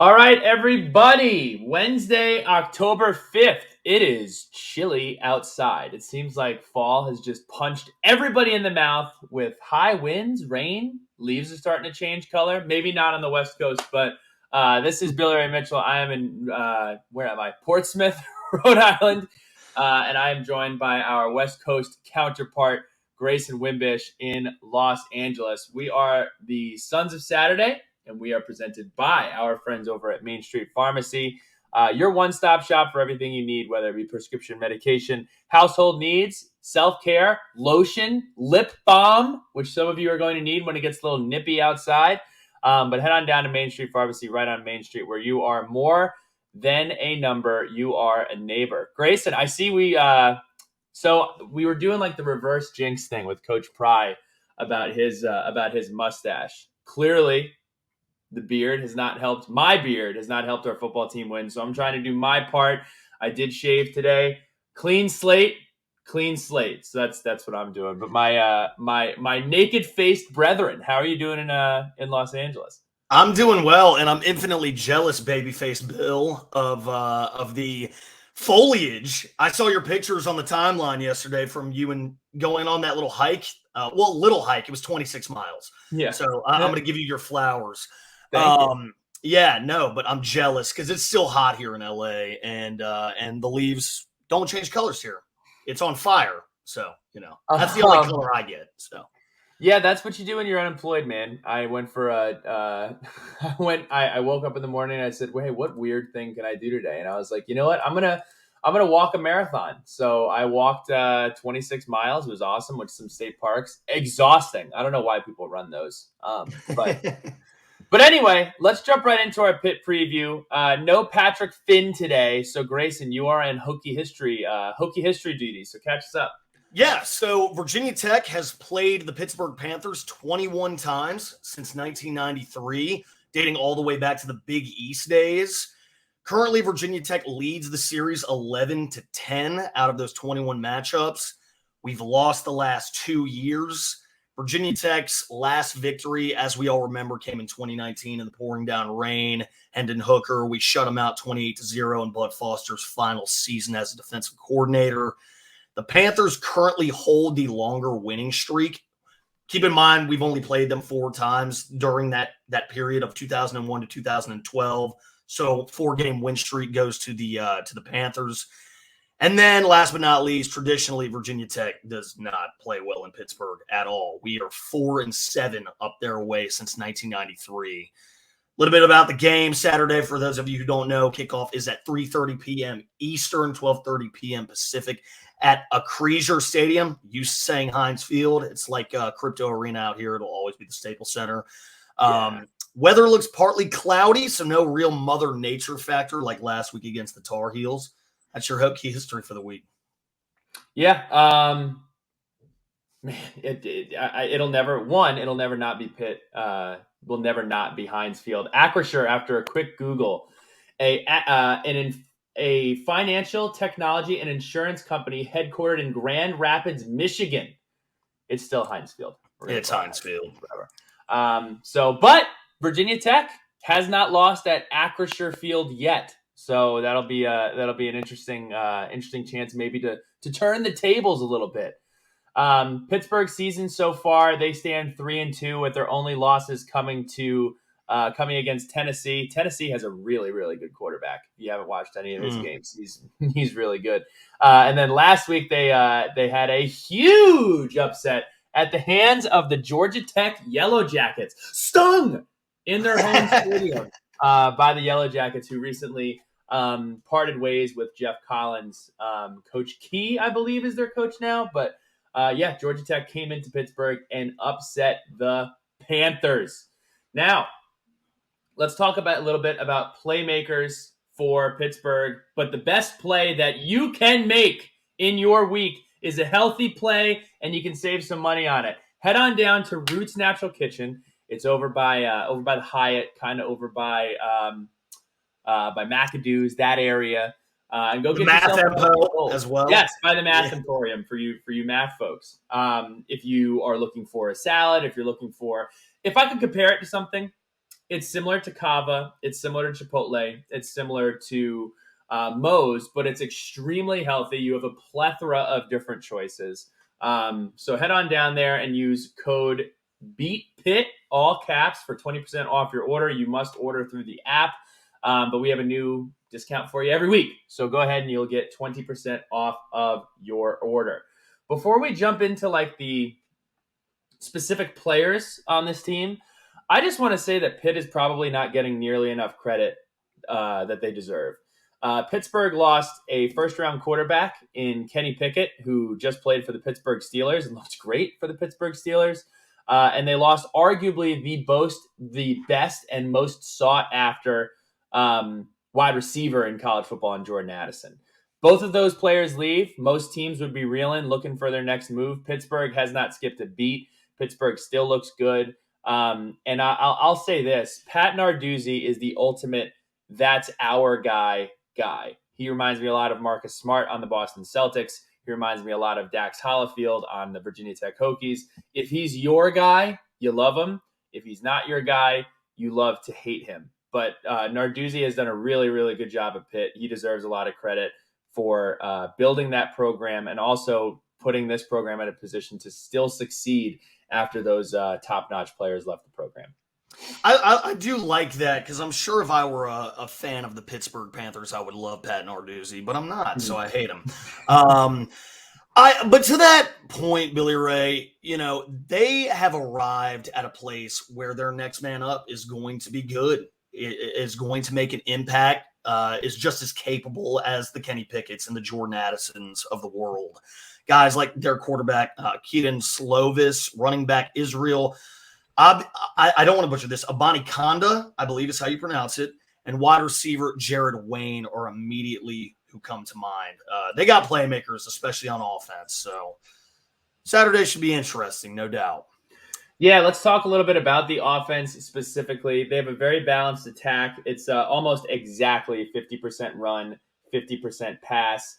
All right, everybody. Wednesday, October 5th. It is chilly outside. It seems like fall has just punched everybody in the mouth with high winds, rain. Leaves are starting to change color. Maybe not on the West Coast, but this is Billy Ray Mitchell. I am in, where am I? Portsmouth, Rhode Island. And I am joined by our West Coast counterpart, Grayson Wimbish in Los Angeles. We are the Sons of Saturday, and we are presented by our friends over at Main Street Pharmacy. Your one-stop shop for everything you need, whether it be prescription medication, household needs, self-care, lotion, lip balm, which some of you are going to need when it gets a little nippy outside. But head on down to Main Street Pharmacy right on Main Street, where you are more than a number. You are a neighbor. Grayson, I see so we were doing like the reverse jinx thing with Coach Pry about his mustache. Clearly, the beard has not helped. My beard has not helped our football team win. So I'm trying to do my part. I did shave today. Clean slate. So that's what I'm doing. But my naked faced brethren, how are you doing in Los Angeles? I'm doing well, and I'm infinitely jealous, babyface Bill, of the foliage. I saw your pictures on the timeline yesterday from you and going on that little hike. Little hike. It was 26 miles. Yeah. So I'm going to give you your flowers. Thank you. Yeah, no, but I'm jealous because it's still hot here in LA, and the leaves don't change colors here. It's on fire. So, that's the only color I get. So. Yeah, that's what you do when you're unemployed, man. I went for I woke up in the morning and I said, "Hey, what weird thing can I do today?" And I was like, you know what? I'm gonna walk a marathon. So I walked 26 miles. It was awesome. Went to some state parks. Exhausting. I don't know why people run those. But anyway, let's jump right into our Pitt preview. No Patrick Finn today. So Grayson, you are in Hokie history duty. So catch us up. Yeah, so Virginia Tech has played the Pittsburgh Panthers 21 times since 1993, dating all the way back to the Big East days. Currently, Virginia Tech leads the series 11-10 out of those 21 matchups. We've lost the last 2 years. Virginia Tech's last victory, as we all remember, came in 2019 in the pouring down rain. Hendon Hooker, we shut him out 28-0 in Bud Foster's final season as a defensive coordinator. The Panthers currently hold the longer winning streak. Keep in mind, we've only played them 4 times during that period of 2001 to 2012. So 4-game win streak goes to the Panthers. And then last but not least, traditionally, Virginia Tech does not play well in Pittsburgh at all. We are 4-7 up their way since 1993. A little bit about the game Saturday. For those of you who don't know, kickoff is at 3:30 p.m. Eastern, 12:30 p.m. Pacific at Acrisure Stadium. Used to saying Heinz Field. It's like Crypto Arena out here. It'll always be the Staples Center. Weather looks partly cloudy, so no real Mother Nature factor like last week against the Tar Heels. That's your Hokie history for the week. Yeah. Man, it'll never not be Pitt. Will never not be Heinz Field. Acrisure, after a quick Google, a financial technology and insurance company headquartered in Grand Rapids, Michigan. It's still Heinz Field. It's Heinz Field. But Virginia Tech has not lost at Acrisure Field yet. So that'll be an interesting chance maybe to turn the tables a little bit. Pittsburgh season so far, they stand 3-2 with their only losses coming against Tennessee. Tennessee has a really, really good quarterback. If you haven't watched any of his games, he's really good. And then last week they had a huge upset at the hands of the Georgia Tech Yellow Jackets, stung in their home stadium by the Yellow Jackets, who recently parted ways with Jeff Collins. Coach Key, I believe, is their coach now, but Georgia Tech came into Pittsburgh and upset the Panthers. Now, let's talk a little bit about playmakers for Pittsburgh. But the best play that you can make in your week is a healthy play, and you can save some money on it. Head on down to Roots Natural Kitchen. It's over by the Hyatt, kind of over by McAdoo's, that area. And go the get Math yourself Empo as well. Yes, by the Math Emporium for you math folks. If you are looking for a salad, if I could compare it to something, it's similar to Kava. It's similar to Chipotle. It's similar to Moe's, but it's extremely healthy. You have a plethora of different choices. So head on down there and use code BEATPIT, all caps, for 20% off your order. You must order through the app, but we have a new discount for you every week. So go ahead and you'll get 20% off of your order. Before we jump into like the specific players on this team, I just want to say that Pitt is probably not getting nearly enough credit that they deserve. Pittsburgh lost a first-round quarterback in Kenny Pickett, who just played for the Pittsburgh Steelers and looked great for the Pittsburgh Steelers. And they lost arguably the best and most sought-after wide receiver in college football in Jordan Addison. Both of those players leave. Most teams would be reeling, looking for their next move. Pittsburgh has not skipped a beat. Pittsburgh still looks good. And I'll say this. Pat Narduzzi is the ultimate that's our guy. He reminds me a lot of Marcus Smart on the Boston Celtics. He reminds me a lot of Dax Hollifield on the Virginia Tech Hokies. If he's your guy, you love him. If he's not your guy, you love to hate him. But Narduzzi has done a really, really good job at Pitt. He deserves a lot of credit for building that program and also putting this program in a position to still succeed after those top-notch players left the program. I do like that because I'm sure if I were a fan of the Pittsburgh Panthers, I would love Pat Narduzzi, but I'm not, so I hate him. But to that point, Billy Ray, they have arrived at a place where their next man up is going to be good. It is going to make an impact, is just as capable as the Kenny Pickett's and the Jordan Addisons of the world. Guys like their quarterback, Keaton Slovis, running back Israel. I don't want to butcher this. Abani Kanda, I believe is how you pronounce it, and wide receiver Jared Wayne are immediately who come to mind. They got playmakers, especially on offense. So Saturday should be interesting, no doubt. Yeah, let's talk a little bit about the offense specifically. They have a very balanced attack. It's almost exactly 50% run, 50% pass.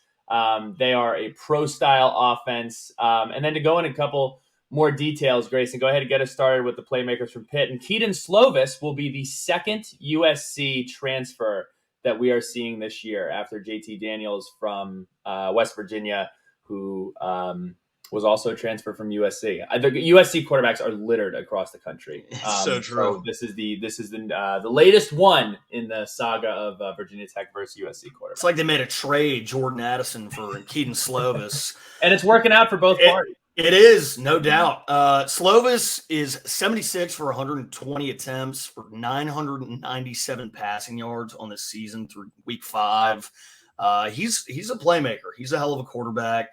They are a pro-style offense. And then to go in a couple more details, Grayson, go ahead and get us started with the playmakers from Pitt. And Keaton Slovis will be the second USC transfer that we are seeing this year after JT Daniels from West Virginia, who was also a transfer from USC. The USC quarterbacks are littered across the country. So true. So this is the latest one in the saga of Virginia Tech versus USC quarterbacks. It's like they made a trade, Jordan Addison for Keaton Slovis. And it's working out for both parties. It is, no doubt. Slovis is 76 for 120 attempts for 997 passing yards on this season through week 5. He's a playmaker. He's a hell of a quarterback.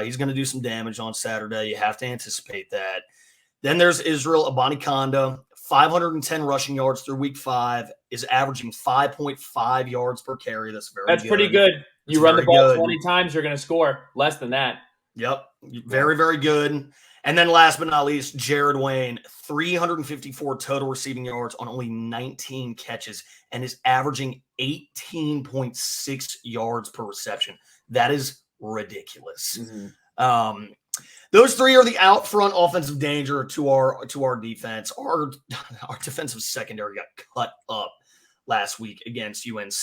He's going to do some damage on Saturday. You have to anticipate that. Then there's Israel Abanikanda, 510 rushing yards through week 5, is averaging 5.5 yards per carry. That's pretty good. You run the ball 20 times, you're going to score less than that. Yep. Very, very good. And then last but not least, Jared Wayne, 354 total receiving yards on only 19 catches and is averaging 18.6 yards per reception. That is ridiculous. Mm-hmm. Those three are the out front offensive danger to our defense. Our defensive secondary got cut up last week against UNC.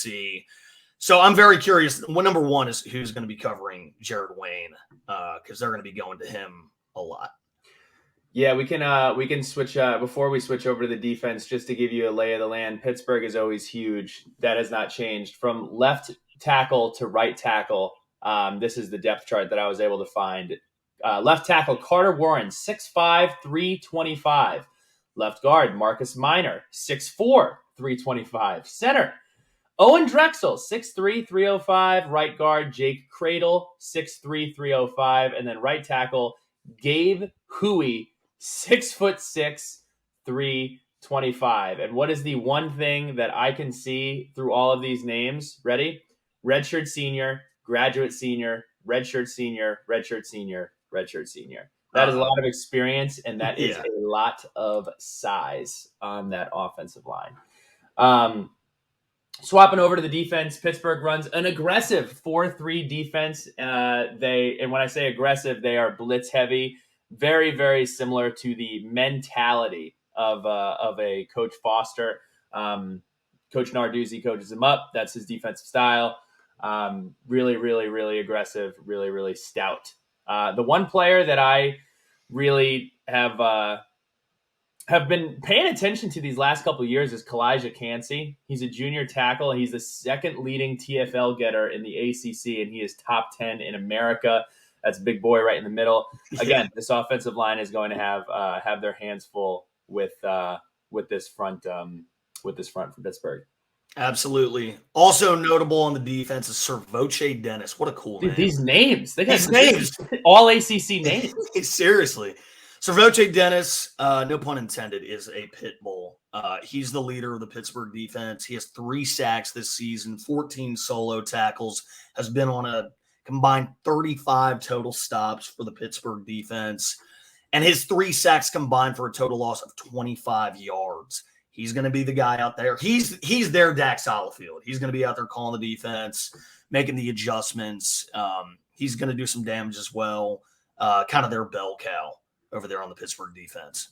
So I'm very curious. Number one is who's going to be covering Jared Wayne because they're going to be going to him a lot. Yeah, we can switch before we switch over to the defense. Just to give you a lay of the land, Pittsburgh is always huge. That has not changed from left tackle to right tackle. This is the depth chart that I was able to find. Left tackle Carter Warren, 6'5", 325. Left guard Marcus Minor, 6'4", 325. Center Owen Drexel, 6'3", 305. Right guard Jake Cradle, 6'3", 305. And then right tackle Gabe Huey, 6'6", 325. And what is the one thing that I can see through all of these names? Ready? Redshirt senior, graduate senior, redshirt senior, redshirt senior, redshirt senior. That is a lot of experience, and that is a lot of size on that offensive line. Swapping over to the defense, Pittsburgh runs an aggressive 4-3 defense. And when I say aggressive, they are blitz heavy, very, very similar to the mentality of a Coach Foster. Coach Narduzzi coaches him up. That's his defensive style. Really, really, really aggressive, really, really stout. The one player that I really have been paying attention to these last couple of years is Kalijah Cansey. He's a junior tackle. He's the second leading TFL getter in the ACC, and he is top 10 in America. That's a big boy right in the middle. Again, this offensive line is going to have their hands full with this front from Pittsburgh. Absolutely. Also notable on the defense is Sir Voce Dennis. What a cool name. These names. They got These names. All ACC names. Seriously. Sir Voce Dennis, no pun intended, is a pit bull. He's the leader of the Pittsburgh defense. He has 3 sacks this season, 14 solo tackles, has been on a combined 35 total stops for the Pittsburgh defense, and his 3 sacks combined for a total loss of 25 yards. He's going to be the guy out there. He's their Dax Hollifield. He's going to be out there calling the defense, making the adjustments. He's going to do some damage as well, kind of their bell cow over there on the Pittsburgh defense.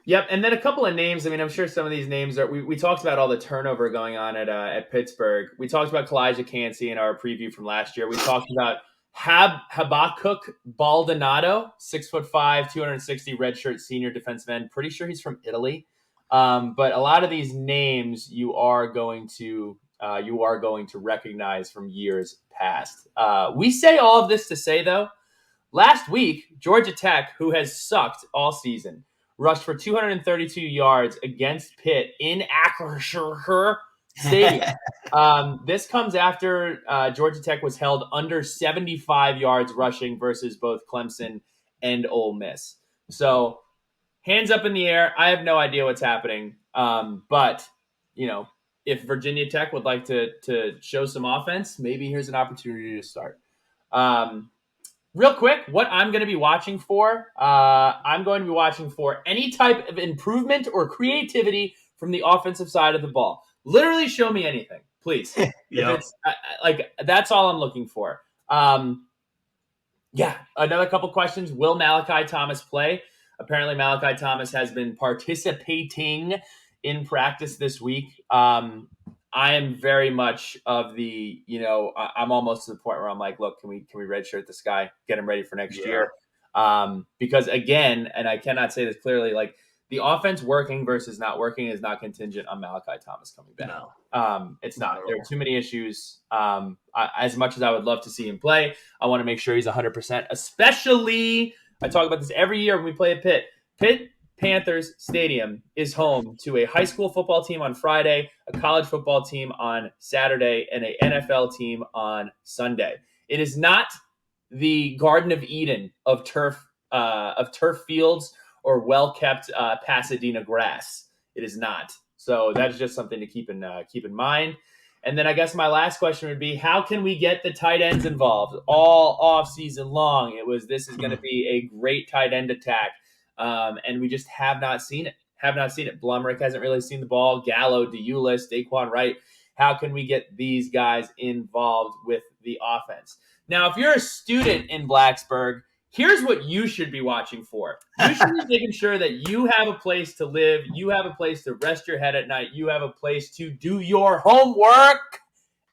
Yep, and then a couple of names. I mean, I'm sure some of these names are. We talked about all the turnover going on at Pittsburgh. We talked about Kalijah Cansey in our preview from last year. We talked about Habakkuk Baldonado, 6'5", 260 redshirt senior defensive end. Pretty sure he's from Italy. But a lot of these names you are going to recognize from years past. We say all of this to say, though, last week, Georgia Tech, who has sucked all season, rushed for 232 yards against Pitt in Acrisure Stadium. This comes after Georgia Tech was held under 75 yards rushing versus both Clemson and Ole Miss. So hands up in the air. I have no idea what's happening. But, if Virginia Tech would like to show some offense, maybe here's an opportunity to start. Real quick, what I'm going to be watching for, I'm going to be watching for any type of improvement or creativity from the offensive side of the ball. Literally show me anything, please. Yep. That's all I'm looking for. Another couple questions. Will Malachi Thomas play? Apparently, Malachi Thomas has been participating in practice this week. I am very much of the, I'm almost to the point where I'm like, look, can we redshirt this guy, get him ready for next year? Because again, and I cannot say this clearly, like the offense working versus not working is not contingent on Malachi Thomas coming back. No. It's not. There are too many issues. As much as I would love to see him play, I want to make sure he's 100%, especially, I talk about this every year when we play at Pitt. Pitt Panthers Stadium is home to a high school football team on Friday, a college football team on Saturday, and an NFL team on Sunday. It is not the Garden of Eden of turf fields or well-kept Pasadena grass. It is not. So that's just something to keep in mind. And then I guess my last question would be, how can we get the tight ends involved all off season long? This is going to be a great tight end attack. And we just have not seen it. Blumrick hasn't really seen the ball. Gallo, Deulis, Daquan Wright. How can we get these guys involved with the offense? Now, if you're a student in Blacksburg, here's what you should be watching for. You should be making sure that you have a place to live. You have a place to rest your head at night. You have a place to do your homework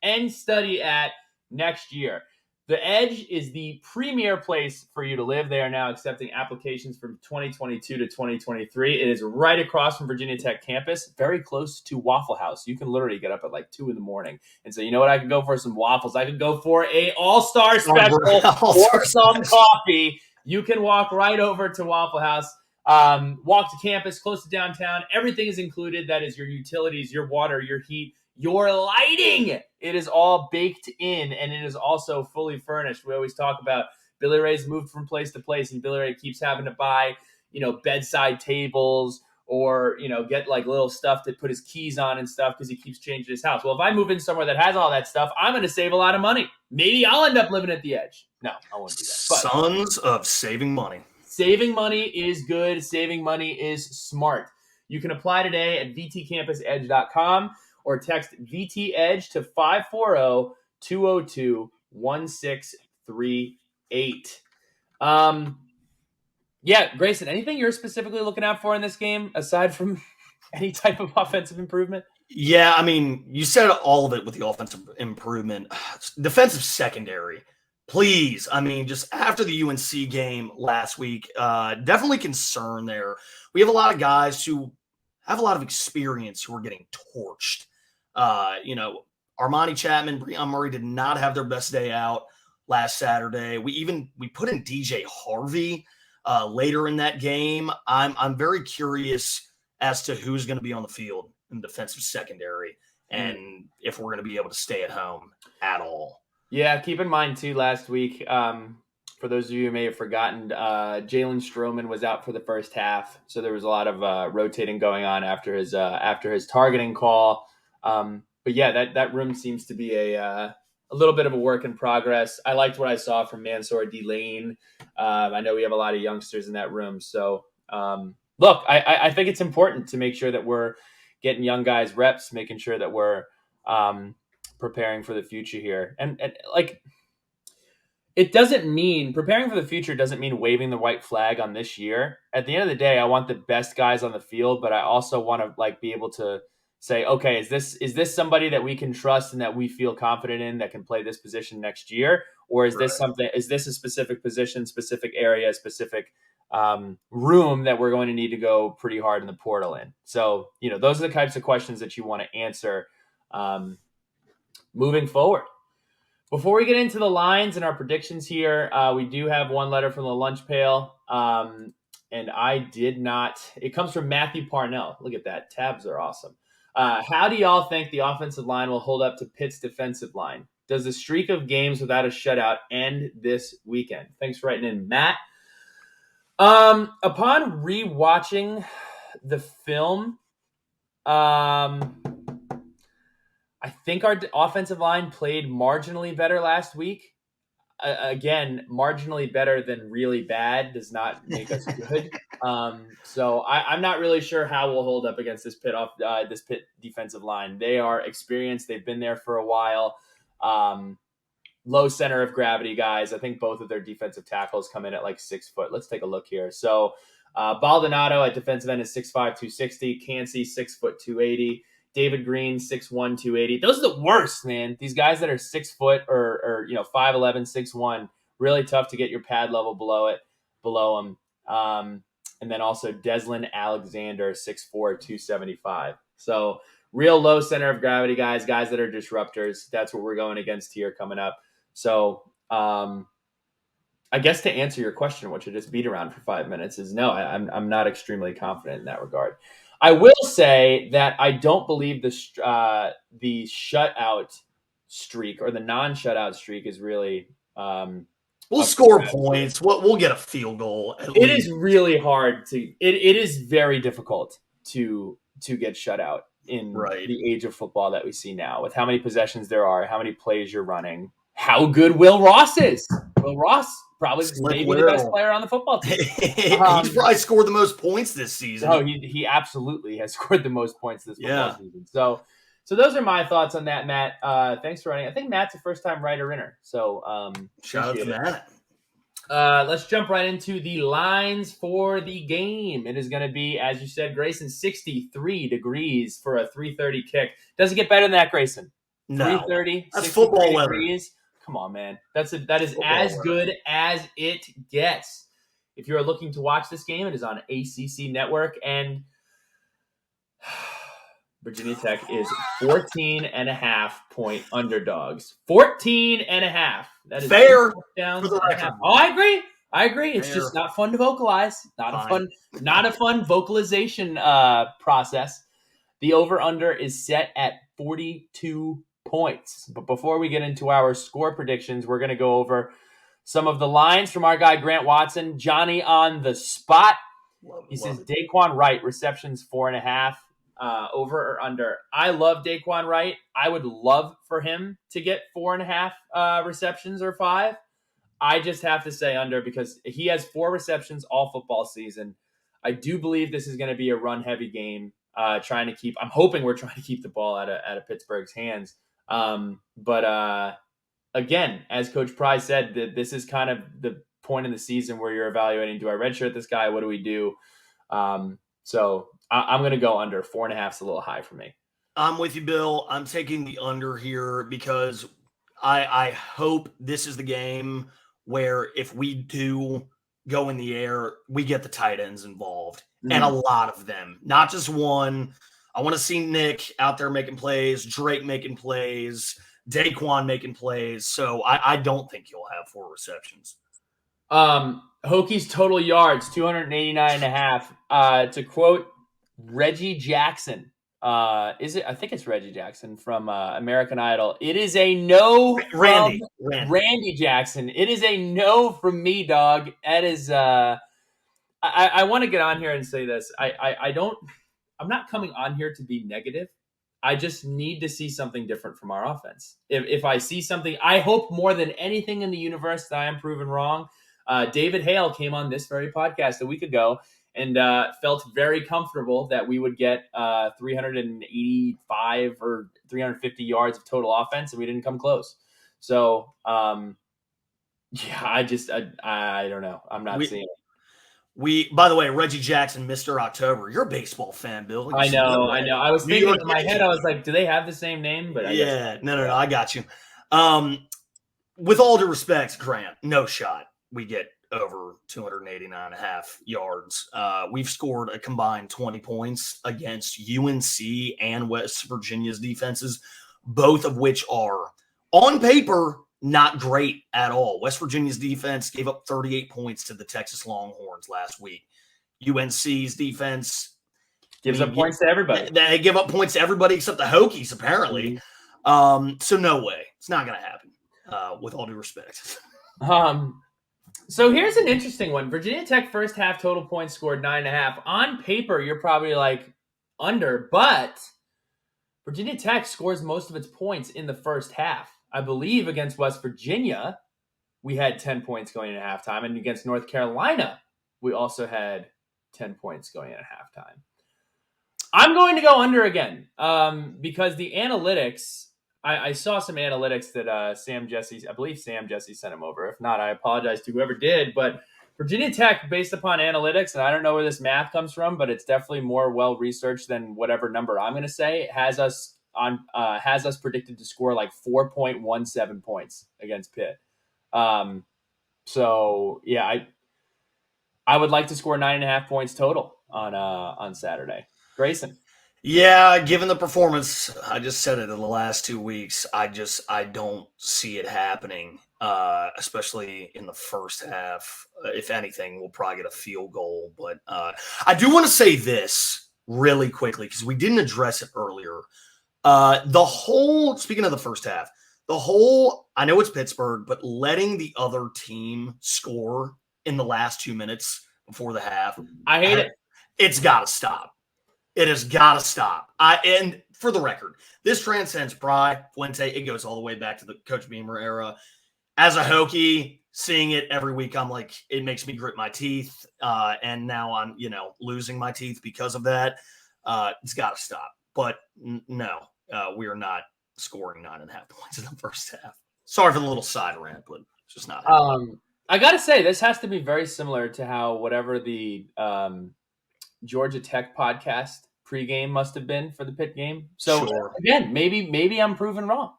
and study at next year. The Edge is the premier place for you to live. They are now accepting applications from 2022 to 2023. It is right across from Virginia Tech campus, very close to Waffle House. You can literally get up at like 2 a.m. and say, you know what, I could go for some waffles. I could go for a all-star special or some coffee. You can walk right over to Waffle House, walk to campus, close to downtown. Everything is included. That is your utilities, your water, your heat, your lighting. It is all baked in, and it is also fully furnished. We always talk about Billy Ray's moved from place to place, and Billy Ray keeps having to buy, bedside tables or, get like little stuff to put his keys on and stuff because he keeps changing his house. Well, if I move in somewhere that has all that stuff, I'm going to save a lot of money. Maybe I'll end up living at the Edge. No, I won't do that. But sons of saving money. Saving money is good. Saving money is smart. You can apply today at vtcampusedge.com. or text VT-EDGE to 540-202-1638. Grayson, anything you're specifically looking out for in this game aside from any type of offensive improvement? Yeah, I mean, you said all of it with the offensive improvement. Defensive secondary, please. I mean, just after the UNC game last week, definitely concern there. We have a lot of guys who have a lot of experience who are getting torched. Armani Chapman, Breon Murray did not have their best day out last Saturday. We put in DJ Harvey later in that game. I'm very curious as to who's going to be on the field in defensive secondary and if we're going to be able to stay at home at all. Yeah, keep in mind too. Last week, for those of you who may have forgotten, Jalen Stroman was out for the first half, so there was a lot of rotating going on after his targeting call. But yeah, that room seems to be a little bit of a work in progress. I liked what I saw from Mansour Delane. I know we have a lot of youngsters in that room, so look, I think it's important to make sure that we're getting young guys reps, making sure that we're preparing for the future here. And like, it doesn't mean preparing for the future doesn't mean waving the white flag on this year. At the end of the day, I want the best guys on the field, but I also want to like be able to say, okay, is this somebody that we can trust and that we feel confident in that can play this position next year? Or is this something, is this a specific position, specific area, specific room that we're going to need to go pretty hard in the portal in? So, those are the types of questions that you want to answer moving forward. Before we get into the lines and our predictions here, we do have one letter from the lunch pail. And I did not. It comes from Matthew Parnell. Look at that. Tabs are awesome. How do y'all think the offensive line will hold up to Pitt's defensive line? Does the streak of games without a shutout end this weekend? Thanks for writing in, Matt. Upon rewatching the film, I think our offensive line played marginally better last week. Again, marginally better than really bad does not make us good. So I'm not really sure how we'll hold up against this Pitt defensive line. They are experienced. They've been there for a while. Low center of gravity guys. I think both of their defensive tackles come in at like 6 foot. Let's take a look here. So Baldonado at defensive end is 6'5", 260. Cansey 6 foot 280. David Green, 6'1", 280. Those are the worst, man. These guys that are 6 foot or 5'11", 6'1", really tough to get your pad level below them. And then also Deslin Alexander, 6'4", 275. So real low center of gravity guys that are disruptors. That's what we're going against here coming up. So I guess to answer your question, what you just beat around for 5 minutes is no, I'm not extremely confident in that regard. I will say that I don't believe the shutout streak or the non-shutout streak is really. We'll score points. We'll get a field goal. It is really hard to. It is very difficult to get shut out in the age of football that we see now, with how many possessions there are, how many plays you're running, how good Will Ross is. Will Ross probably maybe the best player on the football team. He's probably scored the most points this season. Oh, he absolutely has scored the most points this football season. So those are my thoughts on that, Matt. Thanks for writing. I think Matt's a first-time writer-inner. So shout out to Matt. Let's jump right into the lines for the game. It is going to be, as you said, Grayson, 63 degrees for a 3:30 kick. Doesn't get better than that, Grayson. No, 3:30, that's football degrees. Come on, man. That is as good as it gets. If you are looking to watch this game, it is on ACC Network, and Virginia Tech is 14.5-point underdogs. 14.5. That is fair. Oh, I agree. It's fair. Just not fun to vocalize. Not a fun vocalization process. The over-under is set at 42 points. But before we get into our score predictions, we're going to go over some of the lines from our guy Grant Watson. Johnny on the spot. He says Daquan Wright, receptions 4.5. Over or under. I love Daquan Wright. I would love for him to get 4.5 receptions or 5. I just have to say under because he has 4 receptions all football season. I do believe this is going to be a run-heavy game. I'm hoping we're trying to keep the ball out of Pittsburgh's hands. But again, as Coach Pry said, this is kind of the point in the season where you're evaluating: do I redshirt this guy? What do we do? So I'm going to go under. 4.5 is a little high for me. I'm with you, Bill. I'm taking the under here because I hope this is the game where if we do go in the air, we get the tight ends involved and a lot of them, not just one. I want to see Nick out there making plays, Drake making plays, Daquan making plays. So I don't think he'll have 4 receptions. Hokies total yards, 289.5. To quote Reggie Jackson, is it? I think it's Reggie Jackson from American Idol. It is a no from Randy Jackson. It is a no from me, dog. That is. I want to get on here and say this. I don't. I'm not coming on here to be negative. I just need to see something different from our offense. If I see something, I hope more than anything in the universe that I am proven wrong. David Hale came on this very podcast a week ago and felt very comfortable that we would get 385 or 350 yards of total offense, and we didn't come close. So, yeah, I don't know. I'm not seeing it. By the way, Reggie Jackson, Mr. October. You're a baseball fan, Bill. I know. I was thinking in my head, I was like, do they have the same name? But I guess no, I got you. With all due respect, Grant, no shot we get over 289.5 yards. We've scored a combined 20 points against UNC and West Virginia's defenses, both of which are, on paper, not great at all. West Virginia's defense gave up 38 points to the Texas Longhorns last week. UNC's defense gives up points to everybody. They give up points to everybody except the Hokies, apparently. So no way. It's not going to happen, with all due respect. So here's an interesting one. Virginia Tech first half total points scored 9.5. On paper, you're probably like under, but Virginia Tech scores most of its points in the first half. I believe against West Virginia, we had 10 points going into halftime. And against North Carolina, we also had 10 points going into halftime. I'm going to go under again because the analytics, I saw some analytics that Sam Jesse sent him over. If not, I apologize to whoever did. But Virginia Tech, based upon analytics, and I don't know where this math comes from, but it's definitely more well-researched than whatever number I'm going to say, has us predicted to score like 4.17 points against Pitt. So yeah, I would like to score 9.5 points total on Saturday. Grayson. Yeah, given the performance, I just said it in the last 2 weeks, I don't see it happening, especially in the first half. If anything, we'll probably get a field goal. But I do want to say this really quickly because we didn't address it earlier. Speaking of the first half, I know it's Pittsburgh, but letting the other team score in the last 2 minutes before the half, I hate it. It's got to stop. It has got to stop. And for the record, this transcends Pry, Fuente. It goes all the way back to the Coach Beamer era. As a Hokie, seeing it every week, I'm like, it makes me grit my teeth. And now I'm, losing my teeth because of that. It's got to stop. But no, we are not scoring 9.5 points in the first half. Sorry for the little side rant, but it's just not happening. I got to say, this has to be very similar to how whatever the Georgia Tech podcast pregame must have been for the Pitt game. So Again, maybe I'm proven wrong.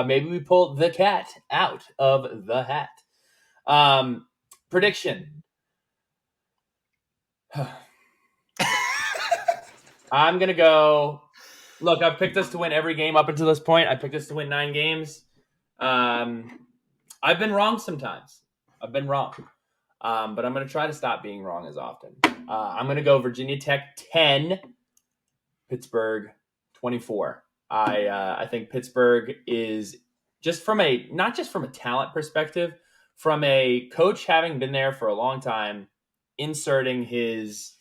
Maybe we pulled the cat out of the hat. Prediction. I'm going to go. Look, I've picked us to win every game up until this point. I picked us to win 9 games. I've been wrong sometimes. But I'm going to try to stop being wrong as often. I'm going to go Virginia Tech 10, Pittsburgh 24. I think Pittsburgh is not just from a talent perspective, from a coach having been there for a long time, inserting his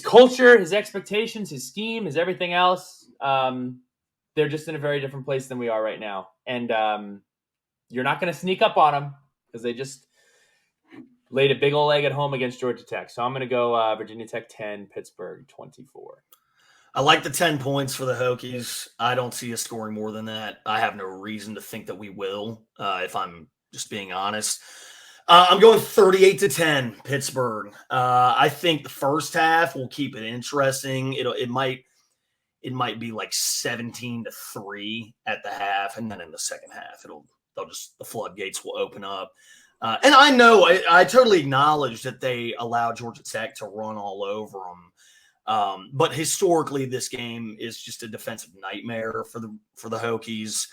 culture, his expectations, his scheme, his everything else. They're just in a very different place than we are right now. And you're not going to sneak up on them because they just laid a big old egg at home against Georgia Tech. So I'm going to go Virginia Tech 10, Pittsburgh 24. I like the 10 points for the Hokies. I don't see us scoring more than that. I have no reason to think that we will, if I'm just being honest. I'm going 38-10, Pittsburgh. I think the first half will keep it interesting. It might it might be like 17-3 at the half, and then in the second half, the floodgates will open up. And I know I totally acknowledge that they allow Georgia Tech to run all over them. But historically, this game is just a defensive nightmare for the Hokies.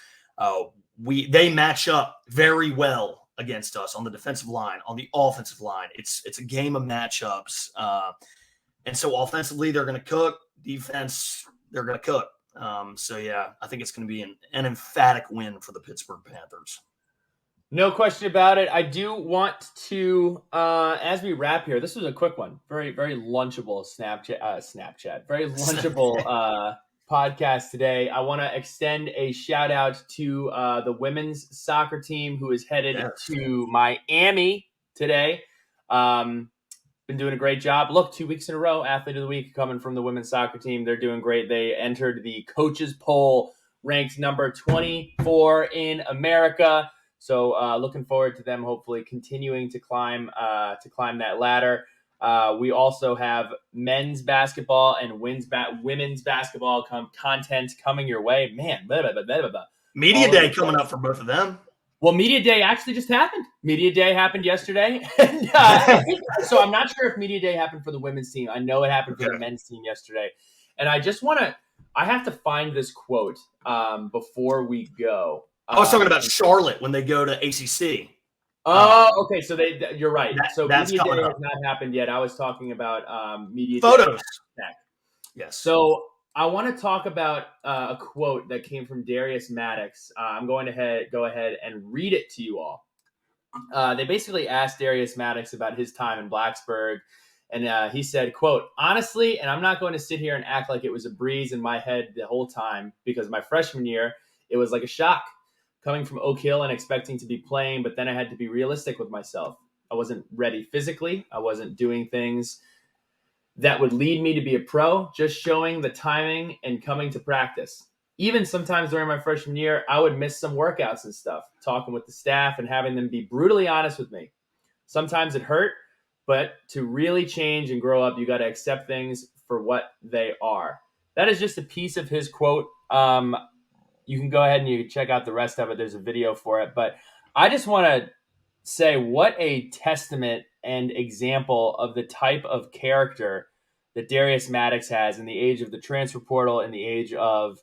They match up very well against us on the defensive line, on the offensive line. It's a game of matchups. And so offensively, they're going to cook. Defense, they're going to cook. So, yeah, I think it's going to be an emphatic win for the Pittsburgh Panthers. No question about it. I do want to, as we wrap here, this was a quick one. Very, very lunchable Snapchat. Very lunchable podcast today. I want to extend a shout out to the women's soccer team who is headed to Miami today. Been doing a great job. Look, 2 weeks in a row, Athlete of the Week coming from the women's soccer team. They're doing great. They entered the coaches poll, ranked number 24 in America. So looking forward to them hopefully continuing to climb that ladder. We also have men's basketball and women's basketball content coming your way. Man, Media Day coming up for both of them. Well, Media Day actually just happened. Media Day happened yesterday. And, so I'm not sure if Media Day happened for the women's team. I know it happened for the men's team yesterday. And I have to find this quote before we go. I was talking about Charlotte when they go to ACC. Oh, okay. So you're right. So that's Media Day coming has up. not happened yet. I was talking about Media Photos. Day. Yes. So I want to talk about a quote that came from Darius Maddox. I'm going to go ahead and read it to you all. They basically asked Darius Maddox about his time in Blacksburg. And he said, quote, honestly, and I'm not going to sit here and act like it was a breeze in my head the whole time, because my freshman year, it was like a shock. Coming from Oak Hill and expecting to be playing, but then I had to be realistic with myself. I wasn't ready physically. I wasn't doing things that would lead me to be a pro, just showing the timing and coming to practice. Even sometimes during my freshman year, I would miss some workouts and stuff, talking with the staff and having them be brutally honest with me. Sometimes it hurt, but to really change and grow up, you got to accept things for what they are. That is just a piece of his quote. You can go ahead and you can check out the rest of it. There's a video for it. But I just want to say what a testament and example of the type of character that Darius Maddox has in the age of the transfer portal, in the age of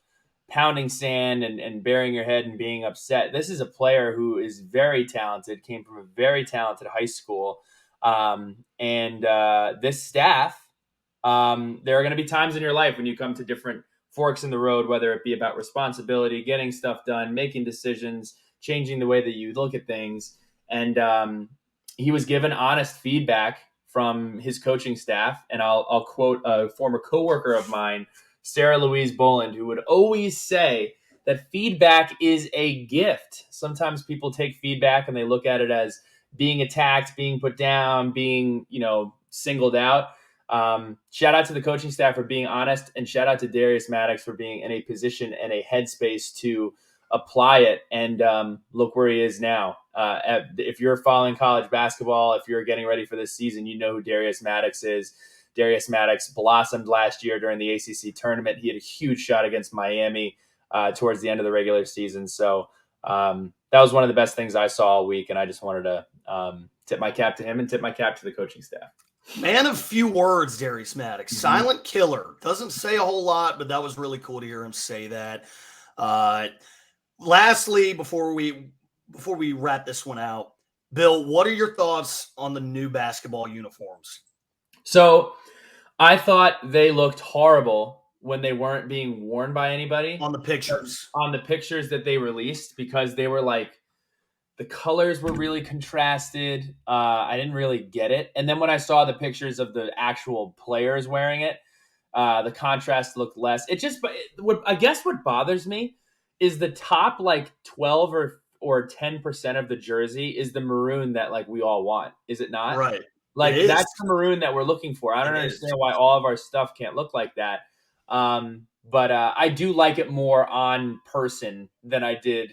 pounding sand and burying your head and being upset. This is a player who is very talented, came from a very talented high school. And this staff, there are going to be times in your life when you come to different forks in the road, whether it be about responsibility, getting stuff done, making decisions, changing the way that you look at things. And he was given honest feedback from his coaching staff. And I'll quote a former coworker of mine, Sarah Louise Boland, who would always say that feedback is a gift. Sometimes people take feedback and they look at it as being attacked, being put down, being, singled out. Shout out to the coaching staff for being honest, and shout out to Darius Maddox for being in a position and a headspace to apply it. And look where he is now. If you're following college basketball, if you're getting ready for this season, you know who Darius Maddox is. Darius Maddox blossomed last year during the ACC tournament. He had a huge shot against Miami towards the end of the regular season. So that was one of the best things I saw all week, and I just wanted to tip my cap to him and tip my cap to the coaching staff. Man of few words, Darius Maddox. Silent killer. Doesn't say a whole lot, but that was really cool to hear him say that. Lastly, before we wrap this one out, Bill, what are your thoughts on the new basketball uniforms? So I thought they looked horrible when they weren't being worn by anybody. On the pictures. On the pictures that they released, because they were like, the colors were really contrasted. I didn't really get it. And then when I saw the pictures of the actual players wearing it, the contrast looked less. I guess what bothers me is the top 12 or 10% of the jersey is the maroon that we all want. Is it not? Right. That's the maroon that we're looking for. I don't understand why all of our stuff can't look like that. But I do like it more on person than I did.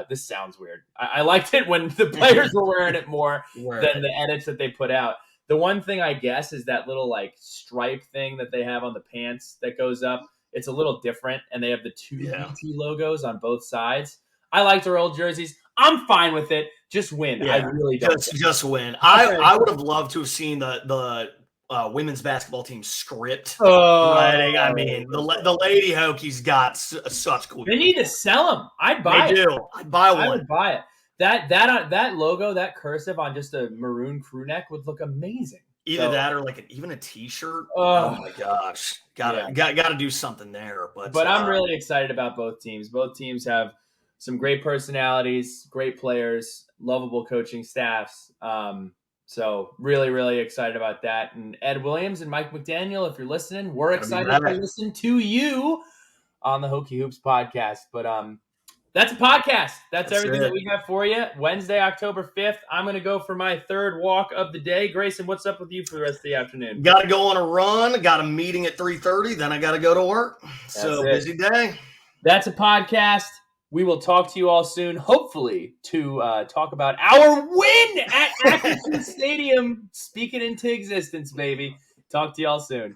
This sounds weird. I liked it when the players were wearing it more than the edits that they put out. The one thing I guess is that little stripe thing that they have on the pants that goes up. it's a little different, and they have the two Yeah. BT logos on both sides. I liked our old jerseys. I'm fine with it. Just win. I really don't. Just win. I would have loved to have seen the women's basketball team script. Right? I mean, the Lady Hokies got such cool. They need to sell them. I'd buy it. They do. I'd buy one. I would buy it. That logo, that cursive on just a maroon crew neck would look amazing. Either that or like even a T-shirt. Oh my gosh, gotta do something there. But I'm really excited about both teams. Both teams have some great personalities, great players, lovable coaching staffs. So really, really excited about that. And Ed Williams and Mike McDaniel, if you're listening, we're excited to listen to you on the Hokie Hoops podcast. But that's a podcast. That's everything that we have for you. Wednesday, October 5th. I'm going to go for my third walk of the day. Grayson, what's up with you for the rest of the afternoon? Got to go on a run. Got a meeting at 3:30. Then I got to go to work. So busy day. That's a podcast. We will talk to you all soon, hopefully, to talk about our win at Atkinson Stadium. Speak it into existence, baby. Talk to you all soon.